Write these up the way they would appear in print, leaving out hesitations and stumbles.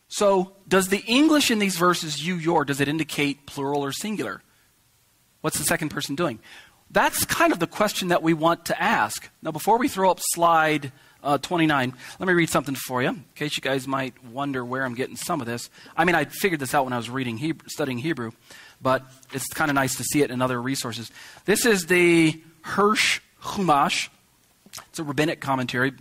So does the English in these verses, you, your, does it indicate plural or singular? What's the second person doing? That's kind of the question that we want to ask. Now, before we throw up slide 29, let me read something for you, in case you guys might wonder where I'm getting some of this. I mean, I figured this out when I was studying Hebrew, but it's kind of nice to see it in other resources. This is the Hirsch Chumash. It's a rabbinic commentary,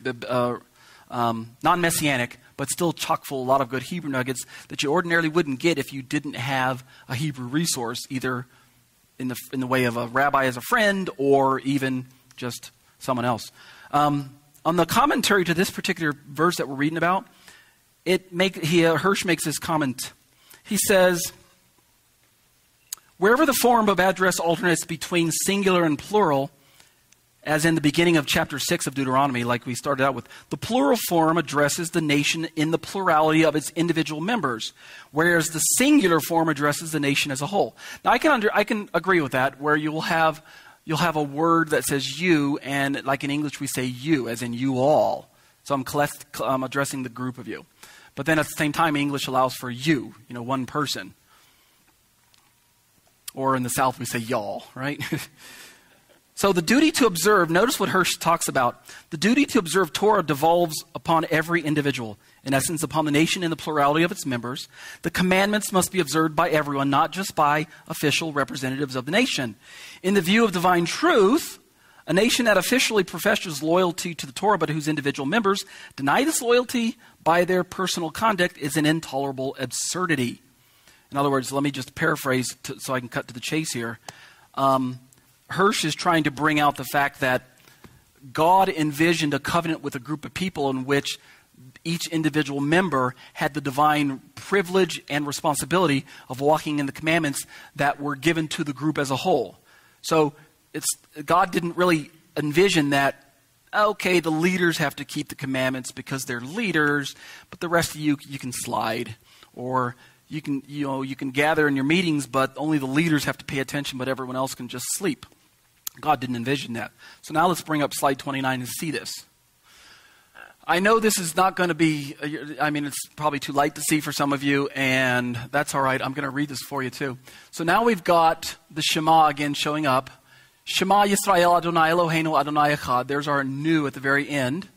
non-messianic, but still chock full of a lot of good Hebrew nuggets that you ordinarily wouldn't get if you didn't have a Hebrew resource, either in the way of a rabbi as a friend or even just someone else. On the commentary to this particular verse that we're reading about, Hirsch makes this comment. He says, wherever the form of address alternates between singular and plural, as in the beginning of chapter 6 of Deuteronomy, like we started out with, the plural form addresses the nation in the plurality of its individual members, whereas the singular form addresses the nation as a whole. Now, I can agree with that, where you'll have a word that says you, and like in English we say you, as in you all. So I'm addressing the group of you. But then at the same time, English allows for you, one person. Or in the South we say y'all, right? So the duty to observe, notice what Hirsch talks about. The duty to observe Torah devolves upon every individual, in essence, upon the nation in the plurality of its members. The commandments must be observed by everyone, not just by official representatives of the nation. In the view of divine truth, a nation that officially professes loyalty to the Torah, but whose individual members deny this loyalty by their personal conduct, is an intolerable absurdity. In other words, let me just paraphrase so I can cut to the chase here. Hirsch is trying to bring out the fact that God envisioned a covenant with a group of people in which each individual member had the divine privilege and responsibility of walking in the commandments that were given to the group as a whole. So God didn't really envision that, okay, the leaders have to keep the commandments because they're leaders, but the rest of you can slide. Or you can gather in your meetings, but only the leaders have to pay attention, but everyone else can just sleep. God didn't envision that. So now let's bring up slide 29 and see this. I know this is not going to be, it's probably too light to see for some of you, and that's all right. I'm going to read this for you too. So now we've got the Shema again showing up. Shema Yisrael Adonai Eloheinu Adonai Echad. There's our new at the very end.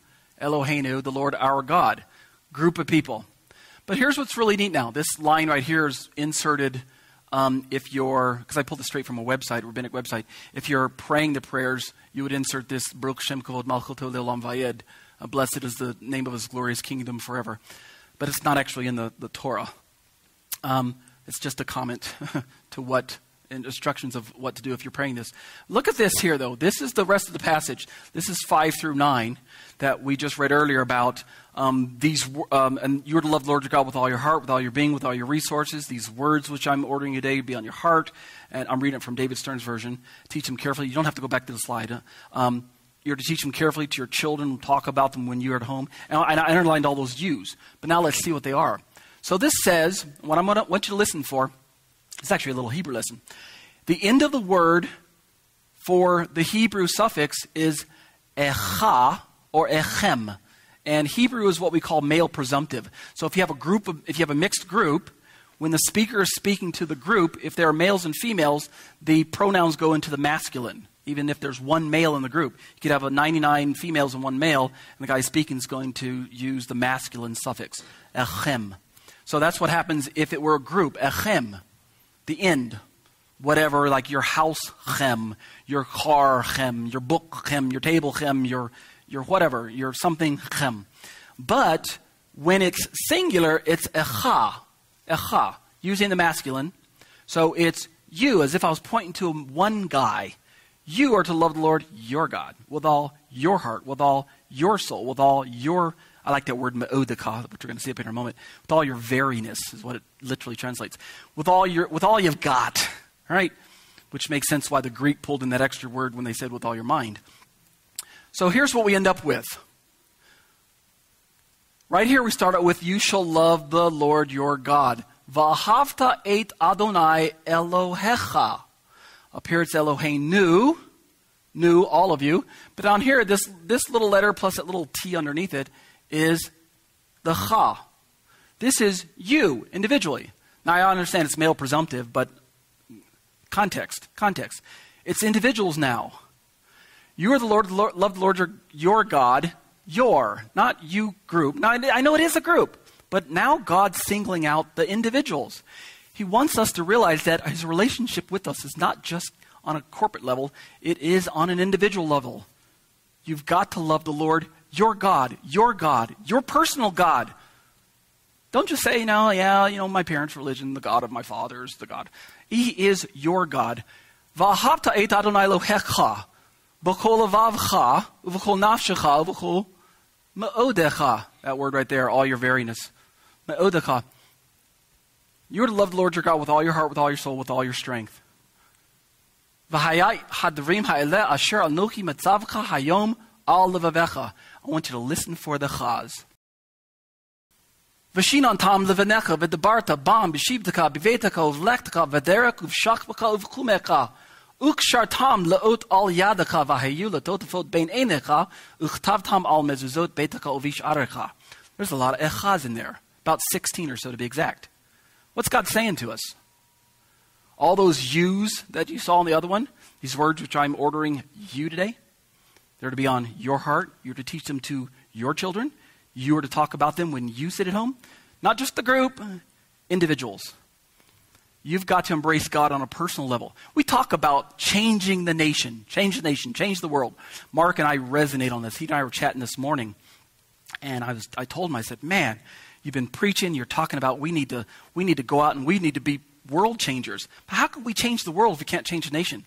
Eloheinu, the Lord our God. Group of people. But here's what's really neat now. This line right here is inserted because I pulled this straight from a website, a rabbinic website. If you're praying the prayers, you would insert this, Baruch Shem Kavod Malchuto Le'olam Vayed. Blessed is the name of his glorious kingdom forever. But it's not actually in the Torah. It's just a comment to instructions of what to do if you're praying this. Look at this here, though. This is the rest of the passage. This is 5 through 9 that we just read earlier about and you're to love the Lord your God with all your heart, with all your being, with all your resources. These words which I'm ordering you today be on your heart. And I'm reading it from David Stern's version. Teach them carefully. You don't have to go back to the slide. You're to teach them carefully to your children. Talk about them when you're at home. And I underlined all those yous. But now let's see what they are. So this says, what I want you to listen for, it's actually a little Hebrew lesson. The end of the word for the Hebrew suffix is echa or echem. And Hebrew is what we call male presumptive. So if you have a mixed group, when the speaker is speaking to the group, if there are males and females, the pronouns go into the masculine. Even if there's one male in the group. You could have 99 females and one male, and the guy speaking is going to use the masculine suffix, echem. So that's what happens if it were a group, echem, the end. Whatever, like your house chem, your car chem, your book chem, your table chem, your whatever, your something chem. But when it's singular, it's echa, using the masculine. So it's you, as if I was pointing to one guy. You are to love the Lord your God with all your heart, with all your soul, with all your, I like that word me'odika, which we're going to see up in a moment, with all your veriness is what it literally translates. With all you've got, right? Which makes sense why the Greek pulled in that extra word when they said with all your mind. So here's what we end up with. Right here we start out with, you shall love the Lord your God. V'ahavta et Adonai Elohecha. Up here it's Eloheinu, all of you. But down here, this little letter plus that little T underneath it is the Cha. This is you individually. Now, I understand it's male presumptive, but context. It's individuals now. You are the Lord, love the Lord your God, not you group. Now, I know it is a group, but now God's singling out the individuals. He wants us to realize that his relationship with us is not just on a corporate level, it is on an individual level. You've got to love the Lord, your personal God. Don't just say, my parents' religion, the God of my fathers, the God. He is your God. V'ahavta et Adonai Elohecha b'chol levavcha u'v'chol nafshecha u'v'chol me'odecha. That word right there, all your veriness. Me'odecha. You are to love the Lord your God with all your heart, with all your soul, with all your strength. V'hayai hadrim ha'eleh asher anochi metzavcha hayom al levavecha. I want you to listen for the chaz. V'shinan tam levanecha v'debarta bam b'shibteka b'veteka uv'lekteka v'derek uv'shachbeka uv'chumecha ukshartam leot al yadeka v'hayu letotafot bein enecha uchtavtam al mezuzot beteka uvish arecha. There's a lot of echaz in there, about 16 or so to be exact. What's God saying to us? All those yous that you saw in the other one, these words which I'm ordering you today, they're to be on your heart. You're to teach them to your children. You are to talk about them when you sit at home. Not just the group, individuals. You've got to embrace God on a personal level. We talk about changing the nation, change the world. Mark and I resonate on this. He and I were chatting this morning, and I told him, I said, man, you've been preaching, you're talking about we need to go out and we need to be world changers. But how can we change the world if we can't change the nation?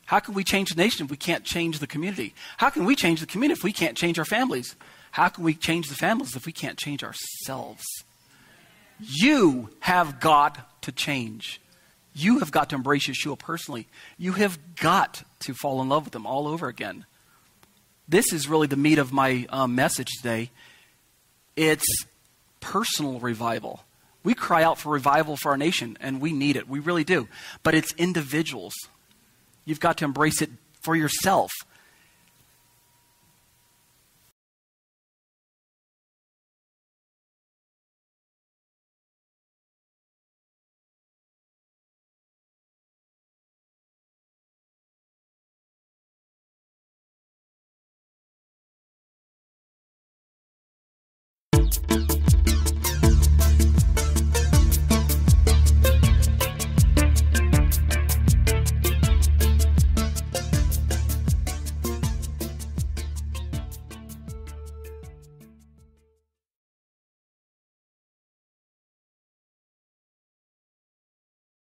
How can we change the nation if we can't change the community? How can we change the community if we can't change our families? How can we change the families if we can't change ourselves? You have got to change. You have got to embrace Yeshua personally. You have got to fall in love with him all over again. This is really the meat of my message today. It's personal revival. We cry out for revival for our nation, and we need it. We really do. But it's individuals. You've got to embrace it for yourself.